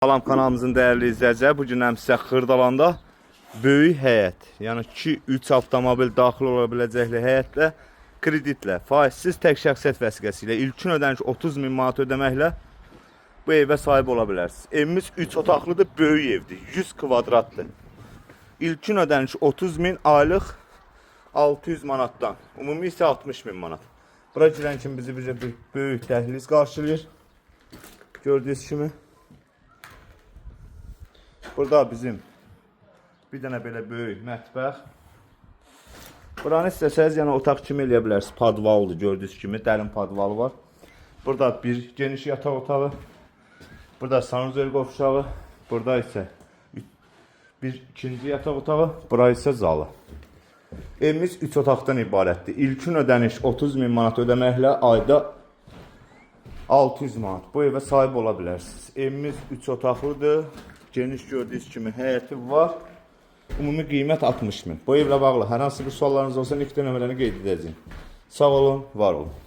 Salam kanalımızın dəyərli izləyiciləri, bugün həm sizə Xırdalanda böyük həyət, yəni 2-3 avtomobil daxil ola biləcəkli həyətlə, kreditlə, faizsiz tək şəxsiyyət vəsiqəsi ilə ilkin ödəniş 30.000 manat ödəməklə bu evə sahib ola bilərsiniz. Evimiz 3 otaqlıdır, böyük evdir, 100 kvadratdır. İlkin ödəniş 30.000, aylıq 600 manatdan, ümumi isə 60.000 manat. Bura girən kimi bizi bir böyük dəhliz qarşılayır, gördüyünüz kimi. Burada bizim bir dənə belə böyük mətbəx. Buranı istəsəniz, yəni otaq kimi eləyə bilərsiniz. Padvaldır, gördüyünüz kimi dərin padvalı var. Burada bir geniş yataq otağı. Burada sanuzel qovşağı. Burada isə bir ikinci yataq otağı. Bura isə zalı. Evimiz 3 otaqdan ibarətdir. İlkin ödəniş 30.000 manat ödəməklə ayda 600 manat. Bu evə sahib ola bilərsiniz. Evimiz 3 otaqlıdır. Geniş gördüyünüz kimi həyəti var. Ümumi qiymət 60.000. Bu evlə bağlı hər hansı bir suallarınız olsa ilk nömrəni qeyd edəcəyim. Sağ olun, var olun.